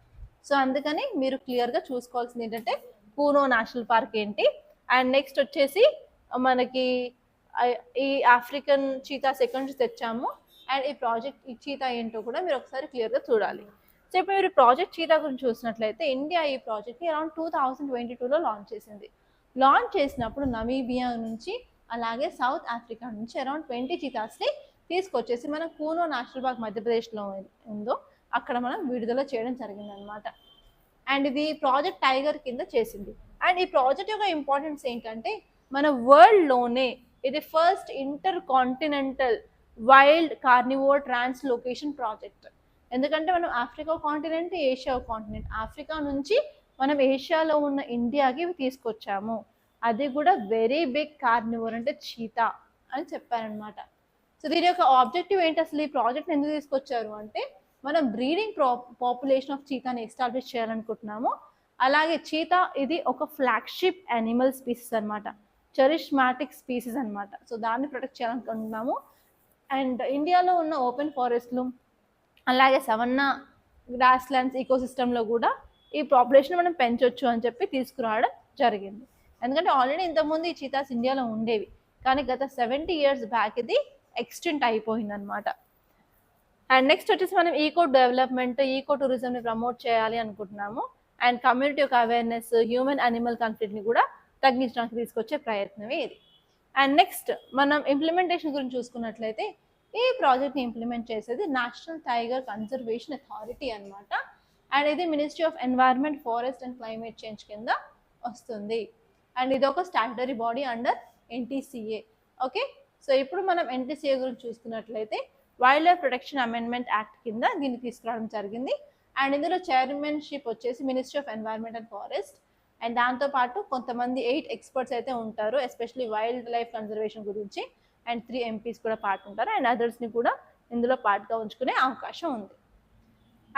సో అందుకని మీరు క్లియర్గా చూసుకోవాల్సింది ఏంటంటే కూనో నేషనల్ పార్క్ ఏంటి అండ్ నెక్స్ట్ వచ్చేసి మనకి ఈ ఆఫ్రికన్ చీతాస్ ఎక్కడి నుంచి తెచ్చాము అండ్ ఈ చీతా ఏంటో కూడా మీరు ఒకసారి క్లియర్గా చూడాలి. సో ఇప్పుడు మీరు ప్రాజెక్ట్ చీతా గురించి చూసినట్లయితే ఇండియా ఈ ప్రాజెక్ట్ని అరౌండ్ 2022లో లాంచ్ చేసింది. లాంచ్ చేసినప్పుడు నమీబియా నుంచి అలాగే సౌత్ ఆఫ్రికా నుంచి అరౌండ్ 20 చీతాస్ని తీసుకొచ్చేసి మనం కూనో నేషనల్ పార్క్ మధ్యప్రదేశ్లో ఉందో అక్కడ మనం విడుదల చేయడం జరిగిందనమాట. అండ్ ఇది ప్రాజెక్ట్ టైగర్ కింద చేసింది. అండ్ ఈ ప్రాజెక్ట్ యొక్క ఇంపార్టెన్స్ ఏంటంటే మన వరల్డ్లోనే ఇది first inter continental wild carnivore translocation project. ఎందుకంటే మనం Africa continent, Asia continent, Africa నుంచి మనం ఏషియాలో ఉన్న ఇండియాకి తీసుకొచ్చాము. అది కూడా వెరీ బిగ్ కార్నివోర్ అంటే చీతా అని చెప్పారనమాట. సో దీని యొక్క ఆబ్జెక్టివ్ ఏంటి, అసలు ఈ ప్రాజెక్ట్ ఎందుకు తీసుకొచ్చారు అంటే మనం బ్రీడింగ్ పాపులేషన్ ఆఫ్ చీతాని ఎస్టాబ్లిష్ చేయాలనుకుంటున్నాము. అలాగే చీతా ఇది ఒక ఫ్లాగ్షిప్ యానిమల్ స్పీసీస్ అనమాట, చరిష్మాటిక్ స్పీసీస్ అనమాట. సో దాన్ని ప్రొటెక్ట్ చేయాలనుకుంటున్నాము. అండ్ ఇండియాలో ఉన్న ఓపెన్ ఫారెస్ట్లు అలాగే సవన్నా గ్రాస్ ల్యాండ్స్ ఈకోసిస్టంలో కూడా ఈ పాపులేషన్ మనం పెంచవచ్చు అని చెప్పి తీసుకురావడం జరిగింది. ఎందుకంటే ఆల్రెడీ ఇంతకుముందు ఈ చీతాస్ ఇండియాలో ఉండేవి కానీ గత 70 years బ్యాక్ ఇది ఎక్స్టెంట్ అయిపోయింది అనమాట. అండ్ నెక్స్ట్ వచ్చేసి మనం ఈకో డెవలప్మెంట్, ఈకో టూరిజంని ప్రమోట్ చేయాలి అనుకుంటున్నాము. అండ్ కమ్యూనిటీ యొక్క అవేర్నెస్, హ్యూమన్ అనిమల్ కాన్ఫ్లిక్ట్ని కూడా తగ్గించడానికి తీసుకొచ్చే ప్రయత్నమే ఇది. అండ్ నెక్స్ట్ మనం ఇంప్లిమెంటేషన్ గురించి చూసుకున్నట్లయితే ఈ ప్రాజెక్ట్ని ఇంప్లిమెంట్ చేసేది నేషనల్ టైగర్ కన్జర్వేషన్ అథారిటీ అనమాట. అండ్ ఇది ministry of environment, forest and climate change కింద వస్తుంది. అండ్ ఇది ఒక statutory body under NTCA. Okay, so ఇప్పుడు మనం NTCA గురించి చూసుకున్నట్లయితే wild life protection amendment act కింద దీన్ని తీసుకురావడం జరిగింది. అండ్ ఇందులో చైర్మన్షిప్ వచ్చేసి ministry of environment and forest and దాంతోపాటు కొంతమంది 8 ఎక్స్పర్ట్స్ అయితే ఉంటారు, ఎస్పెషలీ వైల్డ్ లైఫ్ కన్జర్వేషన్ గురించి. అండ్ 3 ఎంపీస్ కూడా పార్ట్ ఉంటారు, అండ్ అదర్స్ని కూడా ఇందులో పార్ట్గా ఉంచుకునే అవకాశం ఉంది.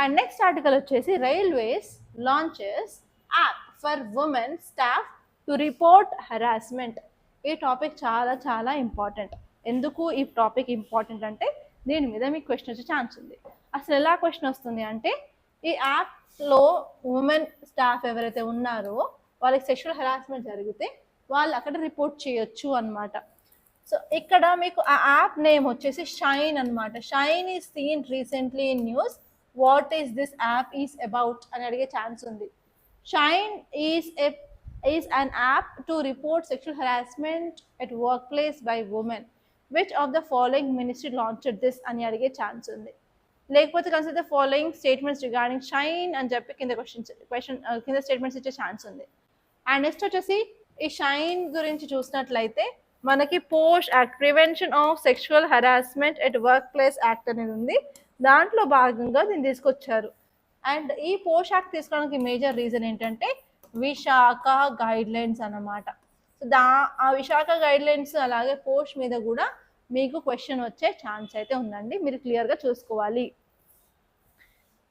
అండ్ నెక్స్ట్ ఆర్టికల్ వచ్చేసి railways launches app for women staff to report harassment. ఈ టాపిక్ చాలా చాలా ఇంపార్టెంట్. ఎందుకు ఈ టాపిక్ ఇంపార్టెంట్ అంటే దీని మీద మీకు క్వశ్చన్ వచ్చే ఛాన్స్ ఉంది. అసలు ఎలా క్వశ్చన్ వస్తుంది అంటే, ఈ యాప్లో ఉమెన్ స్టాఫ్ ఎవరైతే ఉన్నారో వాళ్ళకి సెక్షువల్ హెరాస్మెంట్ జరిగితే వాళ్ళు అక్కడ రిపోర్ట్ చేయొచ్చు అనమాట. సో ఇక్కడ మీకు ఆ యాప్ నేమ్ వచ్చేసి షైన్ అనమాట. Shine is seen recently in news, what is this app is about అని అడిగే ఛాన్స్ ఉంది. Shine is an app to report sexual harassment at work place by women, which of the following ministry launched this అని అడిగే ఛాన్స్ ఉంది. లేకపోతే consider the following statements regarding shine అని చెప్పి కింద క్వశ్చన్ కింద స్టేట్మెంట్స్ ఇచ్చే ఛాన్స్ ఉంది. అండ్ నెక్స్ట్ వచ్చేసి ఈ షైన్ గురించి చూసినట్లయితే మనకి POSH act, prevention of sexual harassment at workplace act అనేది ఉంది, దాంట్లో భాగంగా దీన్ని తీసుకొచ్చారు. అండ్ ఈ పోష్ యాక్ట్ తీసుకోవడానికి మేజర్ రీజన్ ఏంటంటే విశాఖ గైడ్ లైన్స్ అన్నమాట. సో ఆ విశాఖ గైడ్ లైన్స్ అలాగే పోష్ మీద కూడా మీకు క్వశ్చన్ వచ్చే ఛాన్స్ అయితే ఉందండి, మీరు క్లియర్గా చూసుకోవాలి.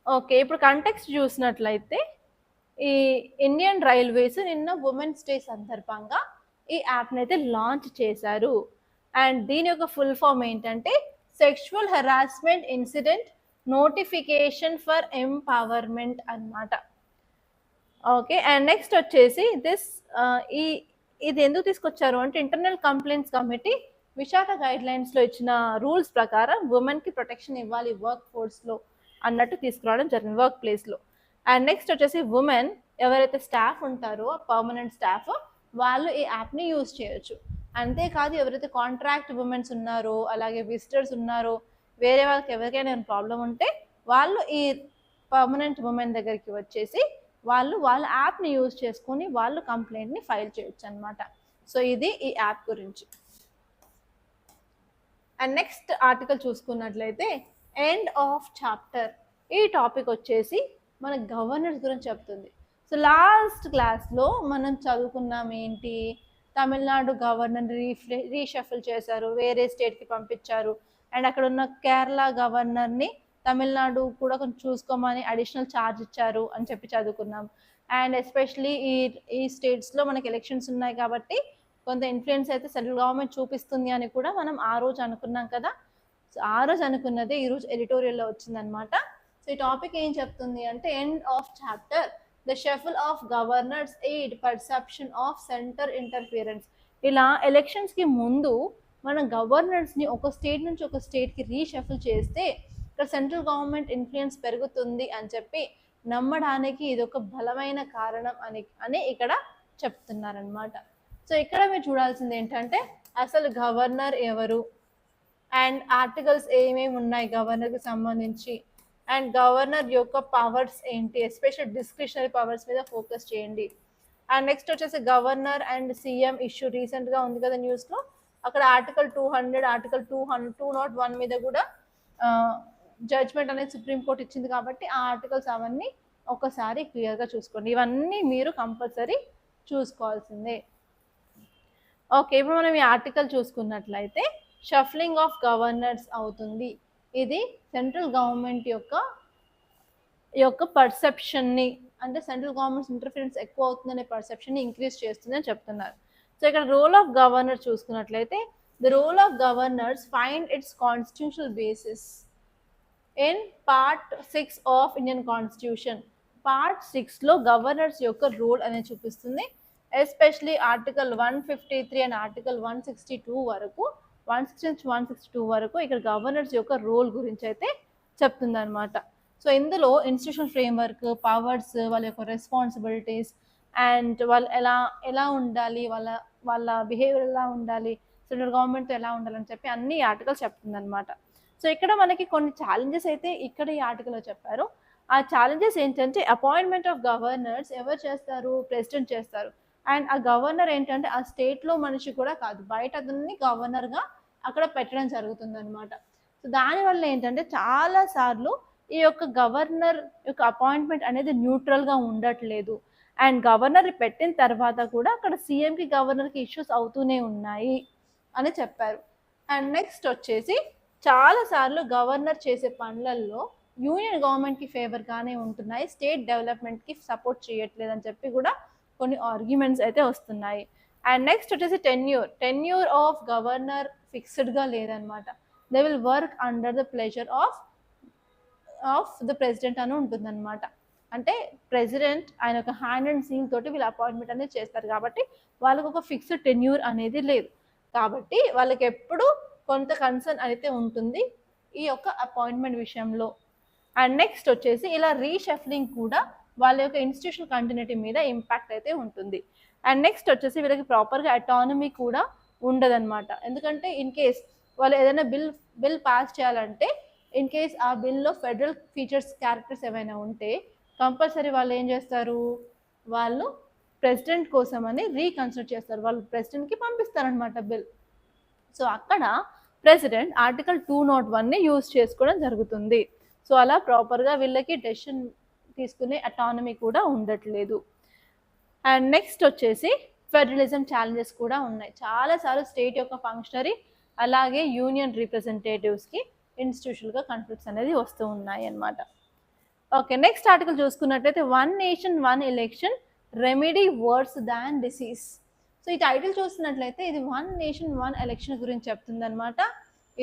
ఓకే, ఇప్పుడు కంటెక్స్ట్ చూసినట్లయితే ఈ ఇండియన్ రైల్వేస్ నిన్న ఉమెన్స్ డే సందర్భంగా ఈ యాప్ని అయితే లాంచ్ చేశారు. అండ్ దీని యొక్క ఫుల్ ఫామ్ ఏంటంటే sexual harassment incident notification for empowerment అన్నమాట. ఓకే, అండ్ నెక్స్ట్ వచ్చేసి ఇది ఎందుకు తీసుకొచ్చారు అంటే ఇంటర్నల్ కంప్లైంట్స్ కమిటీ విశాఖ గైడ్ లైన్స్లో ఇచ్చిన రూల్స్ ప్రకారం ఉమెన్కి ప్రొటెక్షన్ ఇవ్వాలి వర్క్ ఫోర్స్లో అన్నట్టు తీసుకురావడం జరిగింది, వర్క్ ప్లేస్లో. అండ్ నెక్స్ట్ వచ్చేసి ఉమెన్ ఎవరైతే స్టాఫ్ ఉంటారో పర్మనెంట్ స్టాఫ్ వాళ్ళు ఈ యాప్ని యూజ్ చేయొచ్చు. అంతేకాదు ఎవరైతే కాంట్రాక్ట్ ఉమెన్స్ ఉన్నారో అలాగే విజిటర్స్ ఉన్నారో వేరే వాళ్ళకి ఎవరికైనా ప్రాబ్లం ఉంటే వాళ్ళు ఈ పర్మనెంట్ ఉమెన్ దగ్గరికి వచ్చేసి వాళ్ళ యాప్ని యూజ్ చేసుకొని వాళ్ళు కంప్లైంట్ని ఫైల్ చేయొచ్చు అనమాట. సో ఇది ఈ యాప్ గురించి. అండ్ నెక్స్ట్ ఆర్టికల్ చూసుకున్నట్లయితే ఎండ్ ఆఫ్ చాప్టర్. ఈ టాపిక్ వచ్చేసి మన గవర్నర్స్ గురించి చెప్తుంది. సో లాస్ట్ క్లాస్లో మనం చదువుకున్నాం ఏంటి, తమిళనాడు గవర్నర్ రీషఫిల్ చేశారు, వేరే స్టేట్కి పంపించారు. అండ్ అక్కడ ఉన్న కేరళ గవర్నర్ని తమిళనాడు కూడా కొంచెం చూసుకోమని అడిషనల్ ఛార్జ్ ఇచ్చారు అని చెప్పి చదువుకున్నాం. అండ్ ఎస్పెషలీ ఈ స్టేట్స్లో మనకి ఎలక్షన్స్ ఉన్నాయి కాబట్టి కొంత ఇన్ఫ్లుయెన్స్ అయితే సెంట్రల్ గవర్నమెంట్ చూపిస్తుంది అని కూడా మనం ఆ రోజు అనుకున్నాం కదా. సో ఆ రోజు అనుకున్నదే ఈరోజు ఎడిటోరియల్లో వచ్చిందనమాట. సో ఈ టాపిక్ ఏం చెప్తుంది అంటే end of chapter the shuffle of governors aid perception of centre interference. ఇలా ఎలక్షన్స్కి ముందు మన గవర్నర్స్ని ఒక స్టేట్ నుంచి ఒక స్టేట్కి రీషఫుల్ చేస్తే ఇక్కడ సెంట్రల్ గవర్నమెంట్ ఇన్ఫ్లుయెన్స్ పెరుగుతుంది అని చెప్పి నమ్మడానికి ఇది ఒక బలమైన కారణం అని ఇక్కడ చెప్తున్నారనమాట. సో ఇక్కడ మీరు చూడాల్సింది ఏంటంటే అసలు గవర్నర్ ఎవరు అండ్ ఆర్టికల్స్ ఏమేమి ఉన్నాయి గవర్నర్కి సంబంధించి, అండ్ గవర్నర్ యొక్క పవర్స్ ఏంటి, ఎస్పెషల్ డిస్క్రిషనరీ పవర్స్ మీద ఫోకస్ చేయండి. అండ్ నెక్స్ట్ వచ్చేసి గవర్నర్ అండ్ సీఎం ఇష్యూ రీసెంట్గా ఉంది కదా న్యూస్లో, అక్కడ ఆర్టికల్ 200 ఆర్టికల్ 201 మీద కూడా జడ్జ్మెంట్ అనేది సుప్రీంకోర్టు ఇచ్చింది కాబట్టి ఆ ఆర్టికల్స్ అవన్నీ ఒకసారి క్లియర్గా చూసుకోండి. ఇవన్నీ మీరు కంపల్సరీ చూసుకోవాల్సిందే. ఓకే, ఇప్పుడు మనం ఈ ఆర్టికల్ చూసుకున్నట్లయితే షఫ్లింగ్ ఆఫ్ గవర్నర్స్ అవుతుంది. ఇది సెంట్రల్ గవర్నమెంట్ యొక్క పర్సెప్షన్ని, అంటే సెంట్రల్ గవర్నమెంట్ ఇంటర్ఫిరెన్స్ ఎక్కువ అవుతుందనే పర్సెప్షన్ని ఇంక్రీజ్ చేస్తుందని చెప్తున్నారు. సో ఇక్కడ రోల్ ఆఫ్ గవర్నర్ చూసుకున్నట్లయితే the role of governors find its constitutional basis in part 6 of Indian constitution. Part 6లో గవర్నర్స్ యొక్క రోల్ అనేది చూపిస్తుంది. ఎస్పెషలీ ఆర్టికల్ 153 అండ్ ఆర్టికల్ 162 వరకు 162 వరకు ఇక్కడ గవర్నర్స్ యొక్క రోల్ గురించి అయితే చెప్తుంది అనమాట. సో ఇందులో ఇన్స్టిట్యూషన్ ఫ్రేమ్వర్క్, పవర్స్, వాళ్ళ యొక్క రెస్పాన్సిబిలిటీస్ అండ్ వాళ్ళు ఎలా ఉండాలి, వాళ్ళ బిహేవియర్ ఎలా ఉండాలి, సెంట్రల్ గవర్నమెంట్తో ఎలా ఉండాలని చెప్పి అన్ని ఆర్టికల్స్ చెప్తుంది అనమాట. సో ఇక్కడ మనకి కొన్ని ఛాలెంజెస్ అయితే ఇక్కడ ఈ ఆర్టికల్లో చెప్పారు. ఆ ఛాలెంజెస్ ఏంటంటే అపాయింట్మెంట్ ఆఫ్ గవర్నర్స్ ఎవరు చేస్తారు, ప్రెసిడెంట్ చేస్తారు. అండ్ ఆ గవర్నర్ ఏంటంటే ఆ స్టేట్లో మనిషి కూడా కాదు, బయట అతన్ని గవర్నర్గా అక్కడ పెట్టడం జరుగుతుంది అనమాట. సో దానివల్ల ఏంటంటే చాలాసార్లు ఈ యొక్క గవర్నర్ యొక్క అపాయింట్మెంట్ అనేది న్యూట్రల్గా ఉండట్లేదు. అండ్ గవర్నర్ పెట్టిన తర్వాత కూడా అక్కడ సీఎంకి గవర్నర్కి ఇష్యూస్ అవుతూనే ఉన్నాయి అని చెప్పారు. అండ్ నెక్స్ట్ వచ్చేసి చాలాసార్లు గవర్నర్ చేసే పనులలో యూనియన్ గవర్నమెంట్కి ఫేవర్గానే ఉంటున్నాయి, స్టేట్ డెవలప్మెంట్కి సపోర్ట్ చేయట్లేదని చెప్పి కూడా కొన్ని ఆర్గ్యుమెంట్స్ అయితే వస్తున్నాయి. అండ్ నెక్స్ట్ వచ్చేసి టెన్యూర్ ఆఫ్ గవర్నర్ ఫిక్స్డ్గా లేదనమాట. They will work under the pleasure of the president అని ఉంటుందన్నమాట. అంటే ప్రెసిడెంట్ ఆయన ఒక హ్యాండ్ అండ్ సీల్ తోటి వీళ్ళు అపాయింట్మెంట్ అనేది చేస్తారు కాబట్టి వాళ్ళకు ఒక ఫిక్స్డ్ టెన్యూర్ అనేది లేదు. కాబట్టి వాళ్ళకి ఎప్పుడు కొంత కన్సర్న్ అయితే ఉంటుంది ఈ యొక్క అపాయింట్మెంట్ విషయంలో. అండ్ నెక్స్ట్ వచ్చేసి ఇలా రీషఫ్లింగ్ కూడా వాళ్ళ యొక్క ఇన్స్టిట్యూషన్ కంటిన్యూటీ మీద ఇంపాక్ట్ అయితే ఉంటుంది. అండ్ నెక్స్ట్ వచ్చేసి వీళ్ళకి ప్రాపర్గా అటానమీ కూడా ఉండదన్నమాట. ఎందుకంటే ఇన్ కేస్ వాళ్ళు ఏదైనా బిల్ పాస్ చేయాలంటే ఇన్ కేస్ ఆ బిల్లో ఫెడరల్ ఫీచర్స్ క్యారెక్టర్స్ ఏమైనా ఉంటే కంపల్సరీ వాళ్ళు ఏం చేస్తారు, వాళ్ళు ప్రెసిడెంట్ కోసం అని రీకన్సిడర్ చేస్తారు, వాళ్ళు ప్రెసిడెంట్కి పంపిస్తారనమాట బిల్. సో అక్కడ ప్రెసిడెంట్ ఆర్టికల్ 201ని యూజ్ చేసుకోవడం జరుగుతుంది. సో అలా ప్రాపర్గా వీళ్ళకి డెసిషన్ తీసుకునే అటానమీ కూడా ఉండట్లేదు. అండ్ నెక్స్ట్ వచ్చేసి ఫెడరలిజం ఛాలెంజెస్ కూడా ఉన్నాయి. చాలాసార్లు స్టేట్ యొక్క ఫంక్షనరీ అలాగే యూనియన్ రిప్రజెంటేటివ్స్కి ఇన్స్టిట్యూషనల్గా కాన్ఫ్లిక్ట్స్ అనేది వస్తూ ఉన్నాయి అన్నమాట. ఓకే, నెక్స్ట్ ఆర్టికల్ చూసుకున్నట్లయితే 1 నేషన్ 1 ఎలక్షన్ రెమెడీ వర్స్ దాన్ డిసీజ్. సో ఈ టైటిల్ చూస్తున్నట్లయితే ఇది 1 నేషన్ 1 ఎలక్షన్ గురించి చెప్తుంది అనమాట.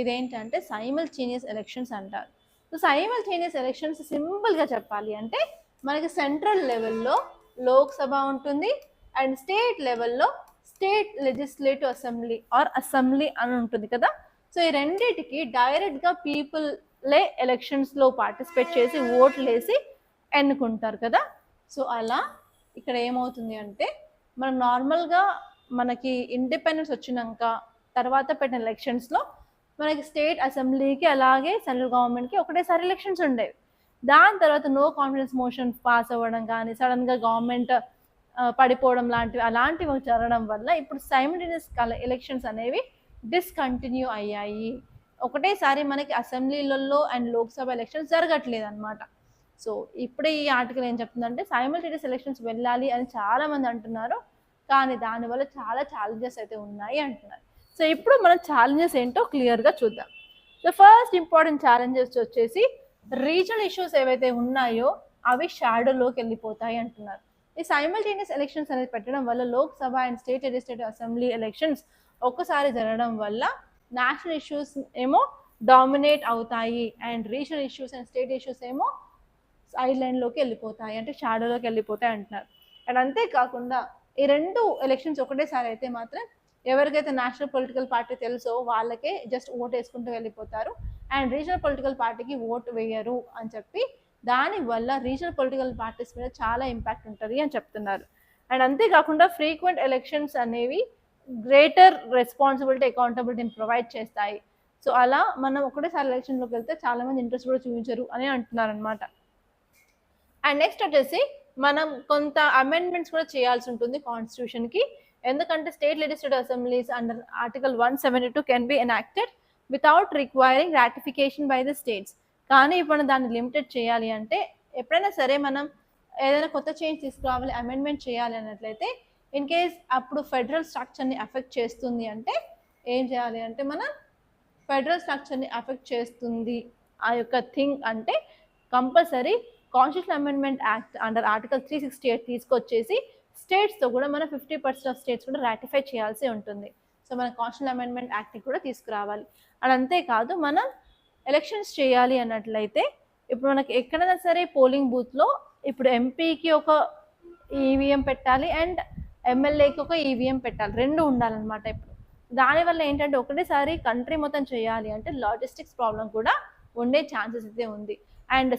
ఇదేంటంటే సైమల్టేనియస్ ఎలక్షన్స్ అంటారు. సో సైమల్టేనియస్ ఎలక్షన్స్ సింపుల్గా చెప్పాలి అంటే మనకి సెంట్రల్ లెవెల్లో లోక్సభ ఉంటుంది అండ్ స్టేట్ లెవెల్లో state legislative assembly or assembly అని ఉంటుంది కదా. సో ఈ రెండింటికి డైరెక్ట్గా పీపుల్లే ఎలక్షన్స్లో పార్టిసిపేట్ చేసి ఓట్లు వేసి ఎన్నుకుంటారు కదా. సో అలా ఇక్కడ ఏమవుతుంది అంటే మనం నార్మల్గా మనకి ఇండిపెండెన్స్ వచ్చినాక తర్వాత పెట్టిన ఎలక్షన్స్లో మనకి స్టేట్ అసెంబ్లీకి అలాగే సెంట్రల్ గవర్నమెంట్కి ఒకటేసారి ఎలక్షన్స్ ఉండేవి. దాని తర్వాత నో కాన్ఫిడెన్స్ మోషన్ పాస్ అవ్వడం కానీ సడన్గా గవర్నమెంట్ పడిపోవడం అలాంటివి జరగడం వల్ల ఇప్పుడు సైమల్టేనియస్ ఎలక్షన్స్ అనేవి డిస్కంటిన్యూ అయ్యాయి. ఒకటేసారి మనకి అసెంబ్లీలలో అండ్ లోక్సభ ఎలక్షన్స్ జరగట్లేదు అనమాట. సో ఇప్పుడే ఈ ఆర్టికల్ ఏం చెప్తుందంటే సైమల్టేనియస్ ఎలక్షన్స్ వెళ్ళాలి అని చాలామంది అంటున్నారు, కానీ దానివల్ల చాలా ఛాలెంజెస్ అయితే ఉన్నాయి అంటున్నారు. సో ఇప్పుడు మనం ఛాలెంజెస్ ఏంటో క్లియర్గా చూద్దాం. ద ఫస్ట్ ఇంపార్టెంట్ ఛాలెంజెస్ వచ్చేసి రీజనల్ ఇష్యూస్ ఏవైతే ఉన్నాయో అవి షాడోలోకి వెళ్ళిపోతాయి అంటున్నారు. ఈ సైమల్టేనియస్ ఎలక్షన్స్ అనేది పెట్టడం వల్ల Lok Sabha and state legislative assembly elections ఒక్కసారి జరగడం వల్ల నేషనల్ ఇష్యూస్ ఏమో డామినేట్ అవుతాయి and regional issues and state issues ఏమో సైడ్ లైన్లోకి వెళ్ళిపోతాయి, అంటే షాడోలోకి వెళ్ళిపోతాయి అంటున్నారు. అండ్ అంతేకాకుండా ఈ రెండు ఎలక్షన్స్ ఒకటేసారి అయితే మాత్రం ఎవరికైతే నేషనల్ పొలిటికల్ పార్టీ తెలుసో వాళ్ళకే జస్ట్ ఓట్ వేసుకుంటూ వెళ్ళిపోతారు అండ్ రీజనల్ పొలిటికల్ పార్టీకి ఓటు వేయరు అని చెప్పి దానివల్ల రీజనల్ పొలిటికల్ పార్టీస్ మీద చాలా ఇంపాక్ట్ ఉంటుంది అని చెప్తున్నారు. అండ్ అంతేకాకుండా ఫ్రీక్వెంట్ ఎలక్షన్స్ అనేవి గ్రేటర్ రెస్పాన్సిబిలిటీ అకౌంటబిలిటీని ప్రొవైడ్ చేస్తాయి. సో అలా మనం ఒకటేసారి ఎలక్షన్లోకి వెళ్తే చాలామంది ఇంట్రెస్ట్ కూడా చూపించరు అని అంటున్నారు అనమాట. అండ్ నెక్స్ట్ వచ్చేసి మనం కొంత అమెండ్మెంట్స్ కూడా చేయాల్సి ఉంటుంది కాన్స్టిట్యూషన్కి, ఎందుకంటే state legislative assemblies under article 172 can be enacted without requiring ratification by the states. కానీ ఇప్పుడు దాన్ని లిమిటెడ్ చేయాలి అంటే ఎప్పుడైనా సరే మనం ఏదైనా కొత్త చేంజ్ తీసుకురావాలి, అమెండ్మెంట్ చేయాలి అన్నట్లయితే ఇన్ కేస్ అప్పుడు ఫెడరల్ స్ట్రక్చర్ని అఫెక్ట్ చేస్తుంది అంటే ఏం చేయాలి అంటే మనం ఫెడరల్ స్ట్రక్చర్ని అఫెక్ట్ చేస్తుంది ఆ యొక్క థింగ్ అంటే compulsory constitution amendment act under article 368 తీసుకొచ్చేసి స్టేట్స్తో కూడా మనం 50% ఆఫ్ స్టేట్స్ కూడా రాటిఫై చేయాల్సి ఉంటుంది. సో మన కాన్స్టిట్యూషన్ అమెండ్మెంట్ యాక్ట్ని కూడా తీసుకురావాలి. అండ్ అంతేకాదు మనం ఎలక్షన్స్ చేయాలి అన్నట్లయితే ఇప్పుడు మనకి ఎక్కడైనా సరే పోలింగ్ బూత్లో ఇప్పుడు ఎంపీకి ఒక ఈవీఎం పెట్టాలి అండ్ ఎమ్మెల్యేకి ఒక ఈవీఎం పెట్టాలి, రెండు ఉండాలన్నమాట. ఇప్పుడు దానివల్ల ఏంటంటే ఒకటేసారి కంట్రీ మొత్తం చేయాలి అంటే లాజిస్టిక్స్ ప్రాబ్లం కూడా ఉండే ఛాన్సెస్ అయితే ఉంది. అండ్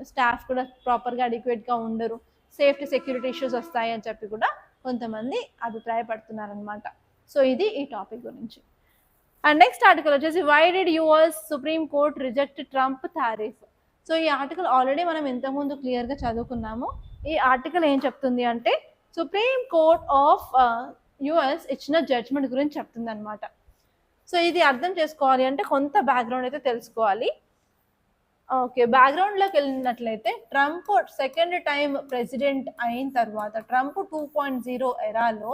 స్టాఫ్ కూడా ప్రాపర్గా అడిక్వేట్గా ఉండరు, సేఫ్టీ సెక్యూరిటీ ఇష్యూస్ వస్తాయి అని చెప్పి కూడా కొంతమంది అభిప్రాయపడుతున్నారనమాట. సో ఇది ఈ టాపిక్ గురించి. అండ్ నెక్స్ట్ ఆర్టికల్ వచ్చేసి why did US supreme court reject Trump tariff. So ఈ ఆర్టికల్ ఆల్రెడీ మనం ఇంతకుముందు క్లియర్గా చదువుకున్నాము. ఈ ఆర్టికల్ ఏం చెప్తుంది అంటే సుప్రీం కోర్ట్ ఆఫ్ యుఎస్ ఇచ్చిన జడ్జ్మెంట్ గురించి చెప్తుంది అనమాట. సో ఇది అర్థం చేసుకోవాలి అంటే కొంత బ్యాక్గ్రౌండ్ అయితే తెలుసుకోవాలి. ఓకే. బ్యాక్‌గ్రౌండ్‌లోకి వెళ్ళినట్లయితే ట్రంప్ సెకండ్ టైమ్ ప్రెసిడెంట్ అయిన తర్వాత ట్రంప్ 2.0 ఎరాలో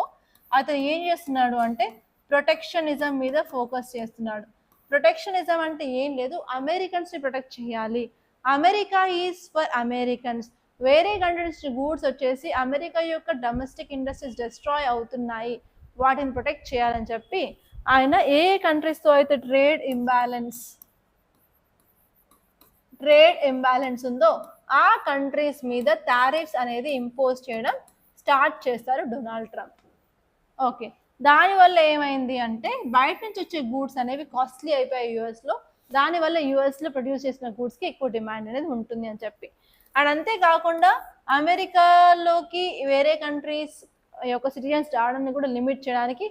అతను ఏం చేస్తున్నాడు అంటే ప్రొటెక్షనిజం మీద ఫోకస్ చేస్తున్నాడు. ప్రొటెక్షనిజం అంటే ఏం లేదు, అమెరికన్స్‌ని ప్రొటెక్ట్ చేయాలి. America is for Americans. వేరే కంట్రీస్ గూడ్స్ వచ్చేసి అమెరికా యొక్క డొమెస్టిక్ ఇండస్ట్రీస్ డిస్ట్రాయ్ అవుతున్నాయి, వాటిని ప్రొటెక్ట్ చేయాలని చెప్పి ఆయన ఏ కంట్రీస్‌తో అయితే ట్రేడ్ ఇంబ్యాలెన్స్ ఉందో ఆ కంట్రీస్ మీద టారిఫ్స్ అనేది ఇంపోజ్ చేయడం స్టార్ట్ చేస్తారు డొనాల్డ్ ట్రంప్. ఓకే, దానివల్ల ఏమైంది అంటే బయట నుంచి వచ్చే గూడ్స్ అనేవి కాస్ట్లీ అయిపోయాయి యూఎస్లో. దానివల్ల యూఎస్లో ప్రొడ్యూస్ చేసిన గూడ్స్కి ఎక్కువ డిమాండ్ అనేది ఉంటుంది అని చెప్పి, అండ్ అంతేకాకుండా అమెరికాలోకి వేరే కంట్రీస్ యొక్క సిటిజన్స్ రావడాన్ని కూడా లిమిట్ చేయడానికి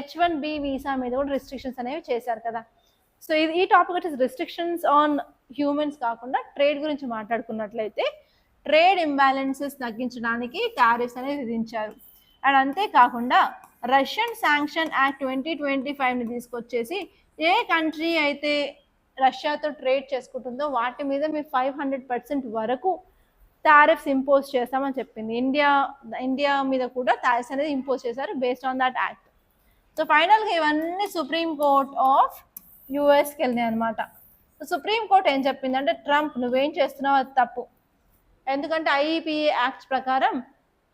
H1B వీసా మీద కూడా రిస్ట్రిక్షన్స్ అనేవి చేశారు కదా. సో ఇది ఈ టాపిక్ వచ్చేసి రిస్ట్రిక్షన్స్ ఆన్ హ్యూమన్స్ కాకుండా ట్రేడ్ గురించి మాట్లాడుకున్నట్లయితే ట్రేడ్ ఇంబ్యాలెన్సెస్ తగ్గించడానికి టారిఫ్స్ అనేవి విధించారు. అండ్ అంతేకాకుండా రష్యన్ శాంక్షన్ యాక్ట్ 2025ని తీసుకొచ్చేసి ఏ కంట్రీ అయితే రష్యాతో ట్రేడ్ చేసుకుంటుందో వాటి మీద మీరు 500% వరకు టారిఫ్స్ ఇంపోజ్ చేస్తామని చెప్పింది. ఇండియా మీద కూడా టారిఫ్స్ అనేది ఇంపోజ్ చేశారు based on that act. So ఫైనల్గా ఇవన్నీ సుప్రీం కోర్ట్ ఆఫ్ యూఎస్కి వెళ్ళినాయి అనమాట. సుప్రీం కోర్ట్ ఏం చెప్పింది అంటే ట్రంప్ నువ్వేం చేస్తున్నావు అది తప్పు, ఎందుకంటే IEPA యాక్ట్స్ ప్రకారం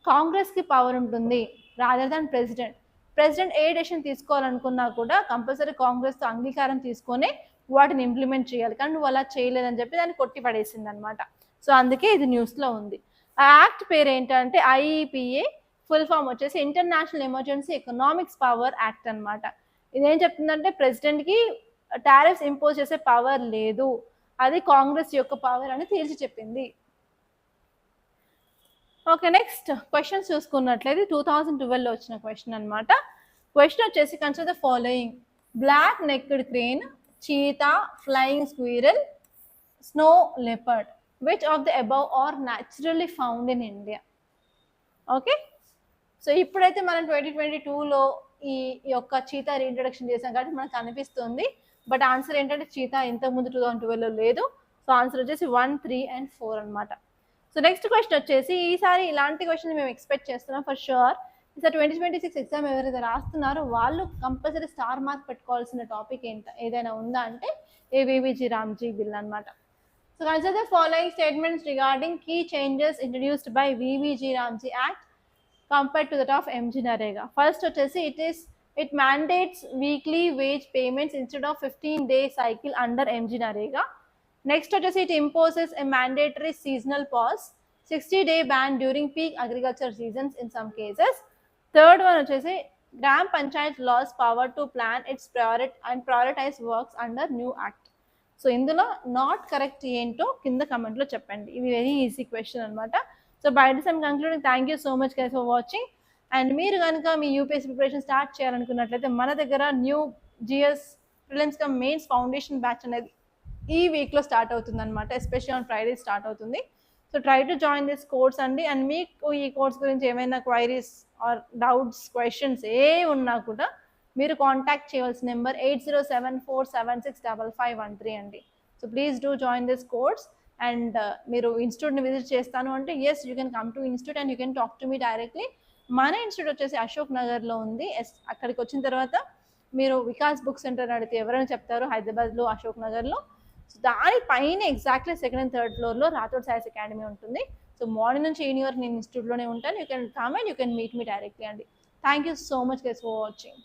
కాంగ్రెస్కి పవర్ ఉంటుంది రాదర్ దాన్ ప్రెసిడెంట్ ఏ డెసిషన్ తీసుకోవాలనుకున్నా కూడా కంపల్సరీ కాంగ్రెస్తో అంగీకారం తీసుకొని వాటిని ఇంప్లిమెంట్ చేయాలి, కానీ నువ్వు అలా చేయలేదని చెప్పి దాన్ని కొట్టి పడేసింది అనమాట. సో అందుకే ఇది న్యూస్లో ఉంది. ఆ యాక్ట్ పేరు ఏంటంటే IEPA, ఫుల్ ఫామ్ వచ్చేసి international emergency economics power act అనమాట. ఇదేం చెప్తుందంటే ప్రెసిడెంట్కి టారిఫ్స్ ఇంపోజ్ చేసే పవర్ లేదు, అది కాంగ్రెస్ యొక్క పవర్ అని తేల్చి చెప్పింది. ఓకే, నెక్స్ట్ క్వశ్చన్స్ చూసుకున్నట్లయితే 2012లో వచ్చిన క్వశ్చన్ అనమాట. క్వశ్చన్ వచ్చేసి consider the following: black necked crane, cheetah, flying squirrel, snow leopard, which of the above are naturally found in India? Okay, so ఇప్పుడైతే మనం 2022లో ఈ యొక్క చీతా రీఇంట్రడక్షన్ చేసాం కాబట్టి మనకు అనిపిస్తుంది, బట్ ఆన్సర్ ఏంటంటే చీతా ఇంతకుముందు 2012లో లేదు. సో ఆన్సర్ వచ్చేసి 1, 3 and 4 అనమాట. సో నెక్స్ట్ క్వశ్చన్ వచ్చేసి ఈసారి ఇలాంటి క్వశ్చన్ మేము ఎక్స్పెక్ట్ చేస్తున్నాం ఫర్ షూర్. ఈసారి 2026 ఎగ్జామ్ ఎవరైతే రాస్తున్నారో వాళ్ళు కంపల్సరీ స్టార్ మార్క్ పెట్టుకోవాల్సిన టాపిక్ ఏదైనా ఉందా అంటే VVG రామ్జీ బిల్ అనమాట. So consider the following statements regarding key changes introduced by VVG Ramji act compared to that of MG Narega. First వచ్చేసి it mandates weekly wage payments instead of 15-day cycle under MG Narega. Next వచ్చేసి it imposes a mandatory seasonal pause, 60-day ban during peak agriculture seasons in some cases. Third one వచ్చేసి Gram Panchayat lost power to plan its prioritize works under new act. So ఇందులో నాట్ కరెక్ట్ ఏంటో కింద కమెంట్లో చెప్పండి. ఇది వెరీ ఈజీ క్వశ్చన్ అనమాట. So by this I'm concluding. Thank you so much guys for watching. And మీరు కనుక మీ UPSC ప్రిపరేషన్ స్టార్ట్ చేయాలనుకున్నట్లయితే మన దగ్గర new GS prelims come mains foundation batch అనేది ఈ వీక్లో స్టార్ట్ అవుతుంది అనమాట. ఎస్పెషల్లీ ఆన్ ఫ్రైడే స్టార్ట్ అవుతుంది. So try to join this course అండి. అండ్ మీకు ఈ కోర్స్ గురించి ఏమైనా క్వైరీస్ ఆర్ డౌట్స్ క్వశ్చన్స్ ఏ ఉన్నా కూడా మీరు కాంటాక్ట్ చేయవలసిన నెంబర్ 8074765513 అండి. So please do join this course. And మీరు ఇన్స్టిట్యూట్ని విజిట్ చేస్తాను అంటే yes you can come to institute and you can talk to me directly. మన ఇన్స్టిట్యూట్ వచ్చేసి అశోక్ నగర్లో ఉంది. అక్కడికి వచ్చిన తర్వాత మీరు వికాస్ బుక్ సెంటర్ అడిగితే ఎవరైనా చెప్తారు హైదరాబాద్లో అశోక్ నగర్లో. సో దానిపైన ఎగ్జాక్ట్లీ సెకండ్ అండ్ థర్డ్ ఫ్లోర్లో రాథోడ్ సైన్స్ అకాడమీ ఉంటుంది. సో మార్నింగ్ నుంచి ఈవినింగ్ వరకు నేను ఇన్స్టిట్యూట్లోనే ఉంటాను. You can come and you can meet me directly అండి. Thank you so much guys for watching.